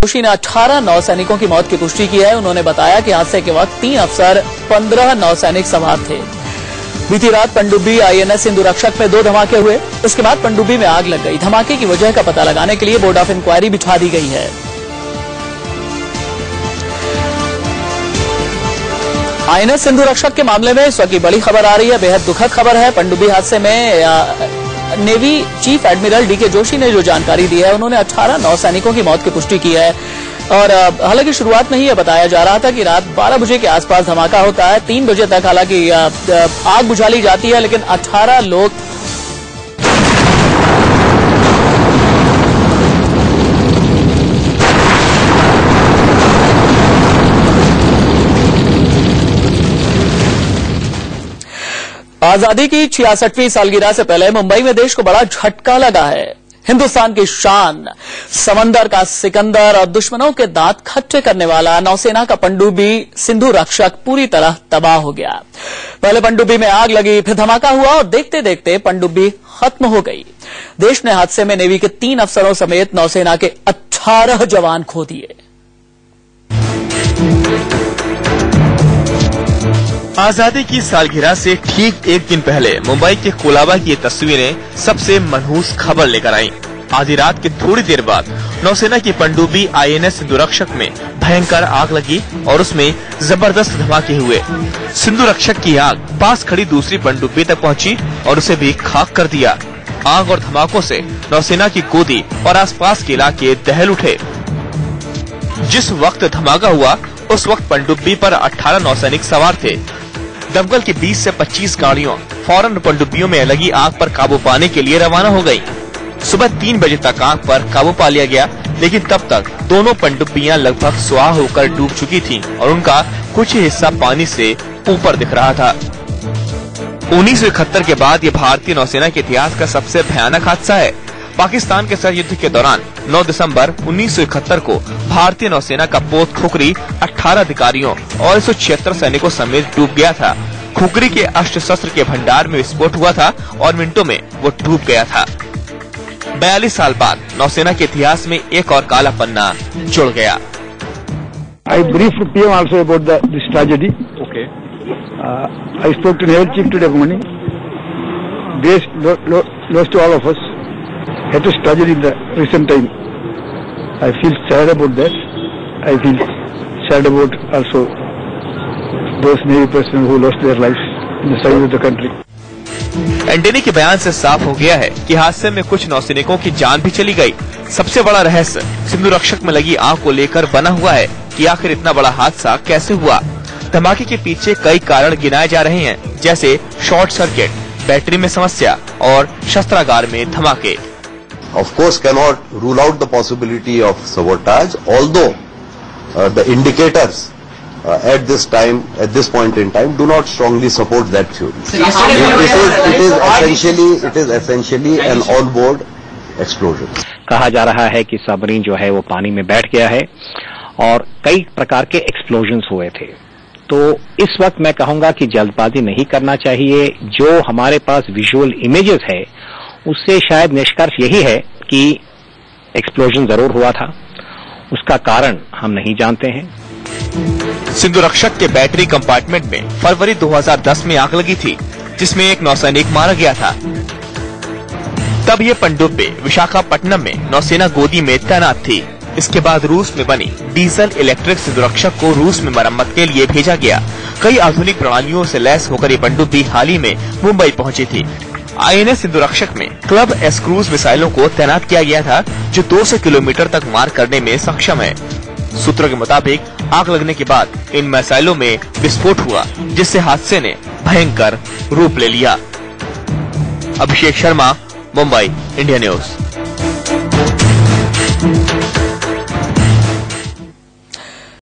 जोशी ने 18 नौसैनिकों की मौत की पुष्टि की है। उन्होंने बताया कि हादसे के वक्त 3 अफसर 15 नौसैनिक सवार थे। बीती रात पनडुब्बी आईएनएस सिंधु रक्षक में 2 धमाके हुए। इसके बाद पनडुब्बी में आग लग गई। धमाके की वजह का पता लगाने के लिए बोर्ड ऑफ इंक्वायरी बिठा दी गई है। आईएनएस सिंधु रक्षक के मामले में इस वक्त की बड़ी खबर आ रही है, बेहद दुखद खबर है। पनडुब्बी हादसे में navy chief admiral D K Joshi ने जो जानकारी दी है, उन्होंने 18 नौसैनिकों की मौत की पुष्टि की है। और हालांकि शुरुआत में ही यह बताया जा रहा था कि रात 12 बजे के आसपास धमाका होता है। 3 बजे तक हालांकि आग बुझा ली जाती है, लेकिन 18 लोग आजादी की 66वीं सालगिरह से पहले मुंबई में देश को बड़ा झटका लगा है। हिंदुस्तान की शान, समंदर का सिकंदर और दुश्मनों के दांत खट्टे करने वाला नौसेना का पनडुब्बी सिंधु रक्षक पूरी तरह तबाह हो गया। पहले पनडुब्बी में आग लगी, फिर धमाका हुआ और देखते देखते पनडुब्बी खत्म हो गई। देश ने हादसे में नेवी के 3 अफसरों समेत नौसेना के 18 जवान खो दिए। आजादी की सालगिरह से ठीक एक दिन पहले मुंबई के कोलाबा की ये तस्वीरें सबसे मनहूस खबर लेकर आईं। आधी रात के थोड़ी देर बाद नौसेना की पनडुब्बी आईएनएस सिंधु रक्षक में भयंकर आग लगी और उसमें जबरदस्त धमाके हुए। सिंधु रक्षक की आग पास खड़ी दूसरी पनडुब्बी तक पहुंची और उसे भी खाक कर दिया। आग और धमाकों से नौसेना की गोदी और आसपास के इलाके दहल उठे। जिस वक्त धमाका हुआ उस वक्त पनडुब्बी पर 18 नौसैनिक सवार थे। दमकल की 20 से 25 गाड़ियों फौरन पनडुब्बियों में लगी आग पर काबू पाने के लिए रवाना हो गई। सुबह 3 बजे तक आग पर काबू पा लिया गया, लेकिन तब तक दोनों पनडुब्बियां लगभग स्वाह होकर डूब चुकी थीं और उनका कुछ हिस्सा पानी से ऊपर दिख रहा था। 1971 के बाद ये भारतीय नौसेना के इतिहास का सबसे भयानक हादसा है। पाकिस्तान के सर युद्ध के दौरान 9 दिसंबर 1971 को भारतीय नौसेना का पोत खुखरी 18 अधिकारियों और 176 सैनिकों समेत डूब गया था। खुखरी के अस्त्र शस्त्र के भंडार में विस्फोट हुआ था और मिनटों में वो डूब गया था। 42 साल बाद नौसेना के इतिहास में एक और काला पन्ना जुड़ गया। I briefed PM also about this tragedy. Okay. I spoke to Naval Chief today morning. Grace lost to all of us. Latest tragedy in the recent time. I feel sad about that. I feel sad about also those Navy personnel who lost their lives in the service of the country. Antony के बयान से साफ हो गया है कि हादसे में कुछ नौसैनिकों की जान भी चली गई। सबसे बड़ा रहस्य सिंधु रक्षक में लगी आग को लेकर बना हुआ है कि आखिर इतना बड़ा हादसा कैसे हुआ। धमाके के पीछे कई कारण गिनाए जा रहे हैं, जैसे शॉर्ट सर्किट, बैटरी में समस्या और शस्त्रागार में धमाके। Of course, cannot rule out the possibility of sabotage, although the indicators at this point in time, do not strongly support that theory. It is essentially an on-board explosion. कहा जा रहा है कि सबमरीन जो है वो पानी में बैठ गया है और कई प्रकार के एक्सप्लोजन्स हुए थे। तो इस वक्त मैं कहूंगा कि जल्दबाजी नहीं करना चाहिए। जो हमारे पास विजुअल इमेजेस है उससे शायद निष्कर्ष यही है कि एक्सप्लोजन जरूर हुआ था, उसका कारण हम नहीं जानते हैं। सिंधु रक्षक के बैटरी कंपार्टमेंट में फरवरी 2010 में आग लगी थी, जिसमें एक नौसैनिक मारा गया था। तब ये पनडुब्बी विशाखापट्टनम में नौसेना गोदी में तैनात थी। इसके बाद रूस में बनी डीजल इलेक्ट्रिक सिंधु रक्षक को रूस में मरम्मत के लिए भेजा गया। कई आधुनिक प्रणालियों से लैस होकर ये पनडुब्बी हाल ही में मुंबई पहुंची थी। आईएनएस सिंधु रक्षक में क्लब एस क्रूज मिसाइलों को तैनात किया गया था, जो 200 किलोमीटर तक मार करने में सक्षम है। सूत्रों के मुताबिक आग लगने के बाद इन मिसाइलों में विस्फोट हुआ, जिससे हादसे ने भयंकर रूप ले लिया। Abhishek Sharma, Mumbai, India news.